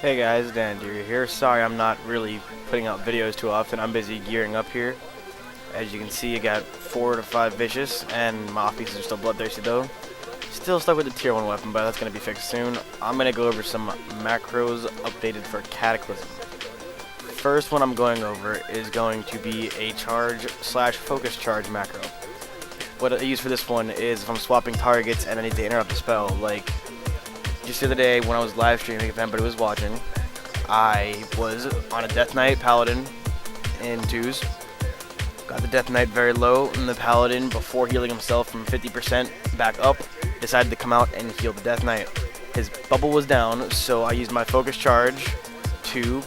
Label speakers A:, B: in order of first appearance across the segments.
A: Hey guys, Dandira here. Sorry I'm not really putting out videos too often. I'm busy gearing up here. As you can see, I got 4 to 5 vicious, and my offenses are still bloodthirsty though. Still stuck with the tier 1 weapon, but that's going to be fixed soon. I'm going to go over some macros updated for Cataclysm. First one I'm going over is going to be a charge/focus charge macro. What I use for this one is if I'm swapping targets and I need to interrupt a spell, like just the other day when I was live streaming, if anybody was watching, I was on a Death Knight Paladin in 2s. Got the Death Knight very low, and the Paladin, before healing himself from 50% back up, decided to come out and heal the Death Knight. His bubble was down, so I used my focus charge to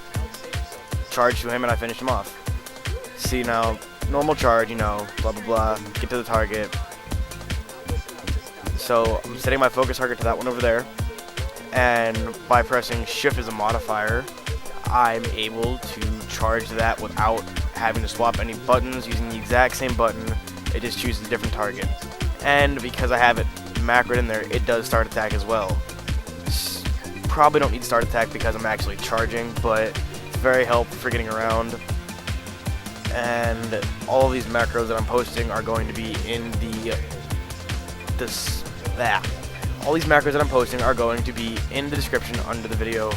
A: charge to him and I finished him off. See now, normal charge, you know, blah blah blah, get to the target. So I'm setting my focus target to that one over there, and by pressing shift as a modifier, I'm able to charge that without having to swap any buttons, using the exact same button. It just chooses a different target. And because I have it macroed in there, it does start attack as well. Probably don't need start attack because I'm actually charging, but it's very helpful for getting around. And all of these macros that I'm posting are going to be in all these macros that I'm posting are going to be in the description under the video.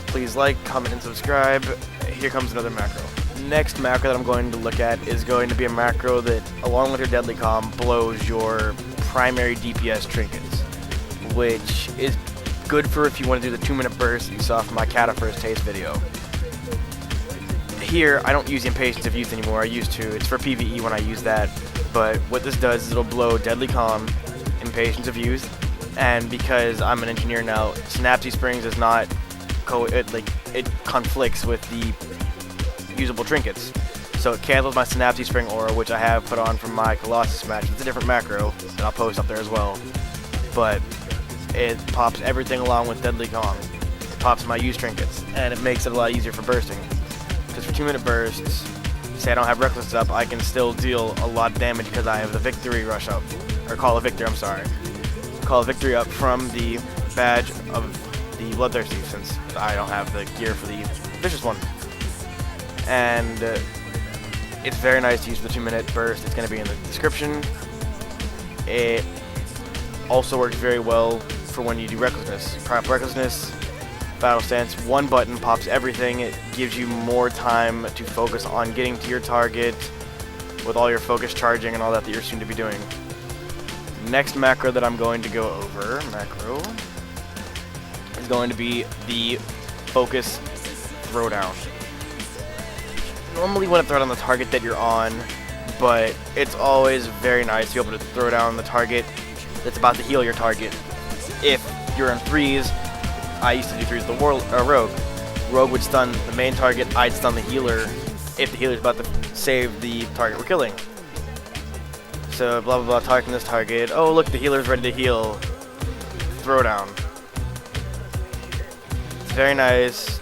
A: Please like, comment, and subscribe. Here comes another macro. Next macro that I'm going to look at is going to be a macro that, along with your deadly calm, blows your primary DPS trinkets, which is good for if you want to do the 2-minute burst you saw from my Cata First Taste video. Here, I don't use the Impatience of Youth anymore. I used to. It's for PvE when I use that. But what this does is it'll blow Deadly Calm, Impatience of Youth, and because I'm an engineer now, Synapse Springs is not it conflicts with the usable trinkets. So it cancels my Synapse Spring aura, which I have put on from my Colossus Smash. It's a different macro that I'll post up there as well. But it pops everything along with Deadly Calm. It pops my use trinkets, and it makes it a lot easier for bursting. Because for 2-minute bursts, say I don't have Reckless up, I can still deal a lot of damage because I have the Victory Rush up. Or Call of Victory, I'm sorry. Call of Victory up from the badge of the Bloodthirsty, since I don't have the gear for the Vicious one. And it's very nice to use for the 2-minute burst. It's going to be in the description. It also works very well for when you do Recklessness. Prop Recklessness, Battle Stance, one button pops everything. It gives you more time to focus on getting to your target with all your focus charging and all that you're soon to be doing. Next macro that I'm going to go over, is going to be the Focus Throwdown. Normally you want to throw down the target that you're on, but it's always very nice to be able to throw down the target that's about to heal your target. If you're in 3s, I used to do 3s with the Rogue. Rogue would stun the main target, I'd stun the healer if the healer's about to save the target we're killing. So blah blah blah, targeting this target. Oh look, the healer's ready to heal. Throwdown. It's very nice.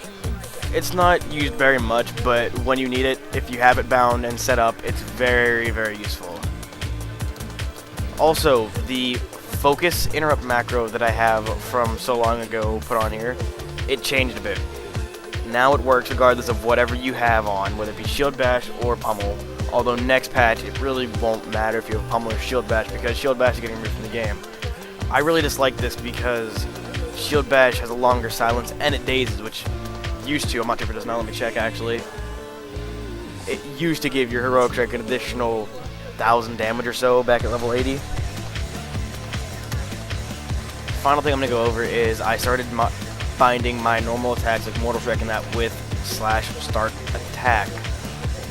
A: It's not used very much, but when you need it, if you have it bound and set up, it's very, very useful. Also, the focus interrupt macro that I have from so long ago put on here, it changed a bit. Now it works regardless of whatever you have on, whether it be Shield Bash or Pummel. Although next patch, it really won't matter if you have Pummel or Shield Bash, because Shield Bash is getting removed from the game. I really dislike this because Shield Bash has a longer silence and it dazes, which used to, I'm not sure if it does now, let me check actually. It used to give your heroic strike an additional 1,000 damage or so back at level 80. Final thing I'm going to go over is I started binding my normal attacks like Mortal Strike and that with /startattack.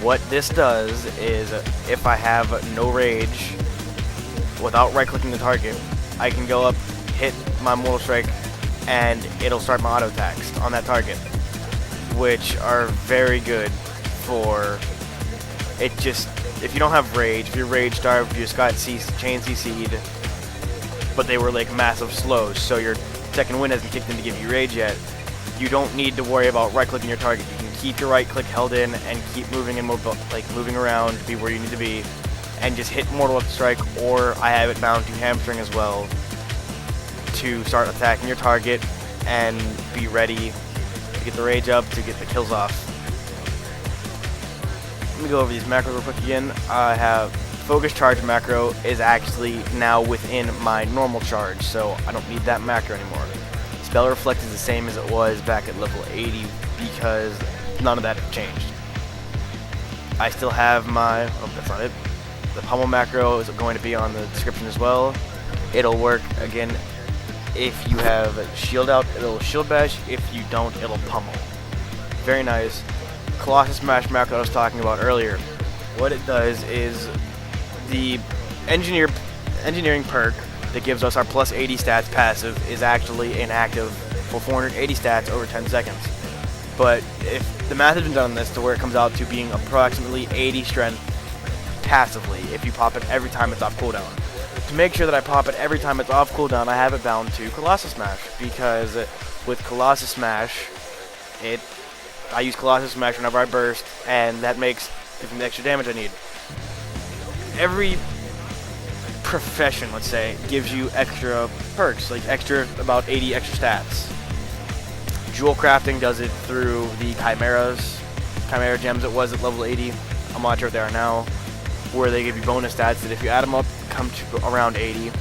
A: What this does is if I have no rage, without right-clicking the target, I can go up, hit my Mortal Strike, and it'll start my auto attacks on that target, which are very good for it. Just if you don't have rage, if you're rage starved, you just got chain CC'd, but they were like massive slows, so your second wind hasn't kicked in to give you rage yet, you don't need to worry about right-clicking your target. You can keep your right click held in and keep moving and moving around to be where you need to be, and just hit Mortal Strike, or I have it bound to Hamstring as well to start attacking your target and be ready get the rage up, to get the kills off. Let me go over these macros real quick again. I have focus charge macro is actually now within my normal charge, so I don't need that macro anymore. Spell reflect is the same as it was back at level 80 because none of that changed. I still have my, oh that's not it. The Pummel macro is going to be on the description as well. It'll work again if you have shield out, it'll shield bash. If you don't, it'll pummel. Very nice. Colossus Smash macro I was talking about earlier. What it does is the engineering perk that gives us our plus 80 stats passive is actually inactive for 480 stats over 10 seconds. But if the math has been done on this to where it comes out to being approximately 80 strength passively if you pop it every time it's off cooldown. To make sure that I pop it every time it's off cooldown, I have it bound to Colossus Smash, because with Colossus Smash, I use Colossus Smash whenever I burst, and that gives me the extra damage I need. Every profession, let's say, gives you extra perks, like about 80 extra stats. Jewel crafting does it through the Chimera gems it was at level 80. I'm not sure what they are now, where they give you bonus stats that if you add them up, come to around 80.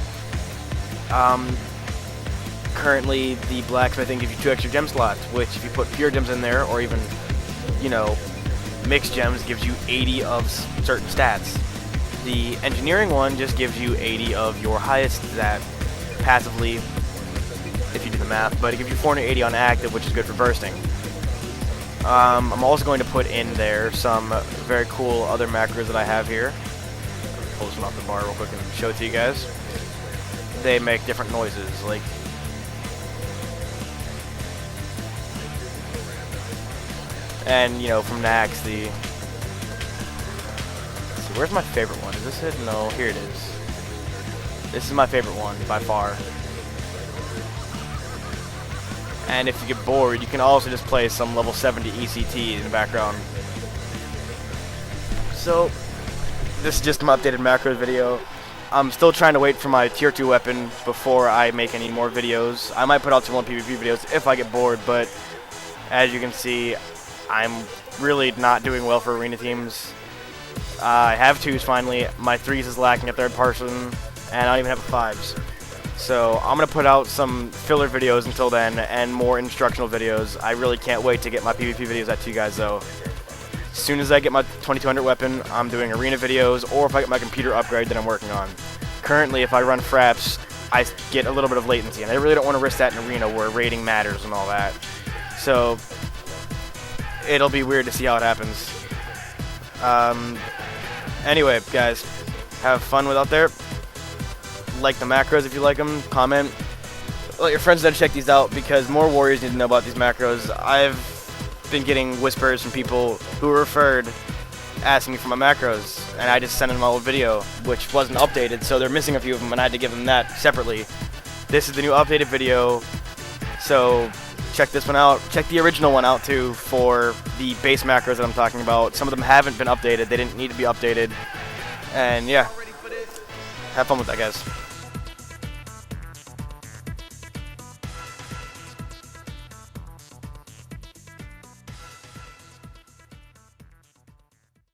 A: Currently, the blacksmithing gives you 2 extra gem slots, which if you put pure gems in there, or even, you know, mixed gems, gives you 80 of certain stats. The engineering one just gives you 80 of your highest stat passively, if you do the math, but it gives you 480 on active, which is good for bursting. I'm also going to put in there some very cool other macros that I have here. Pull this one off the bar real quick and show it to you guys. They make different noises, like and you know, from Nax, let's see, where's my favorite one? Is this it? No, here it is. This is my favorite one by far. And if you get bored, you can also just play some level 70 ECT in the background. So, this is just my updated macros video. I'm still trying to wait for my tier 2 weapon before I make any more videos. I might put out some more PvP videos if I get bored, but as you can see, I'm really not doing well for arena teams. I have 2s finally, my 3s is lacking a 3rd person, and I don't even have a 5s. So I'm going to put out some filler videos until then, and more instructional videos. I really can't wait to get my PvP videos out to you guys though. As soon as I get my 2200 weapon, I'm doing arena videos, or if I get my computer upgrade that I'm working on. Currently, if I run fraps, I get a little bit of latency, and I really don't want to risk that in arena where rating matters and all that. So it'll be weird to see how it happens. Anyway, guys, have fun with out there. Like the macros if you like them, comment. Let your friends know to check these out, because more warriors need to know about these macros. I've been getting whispers from people who were referred asking me for my macros, and I just sent them my old video, which wasn't updated, so they're missing a few of them, and I had to give them that separately. This is the new updated video, so check this one out. Check the original one out too for the base macros that I'm talking about. Some of them haven't been updated. They didn't need to be updated. And yeah, have fun with that, guys.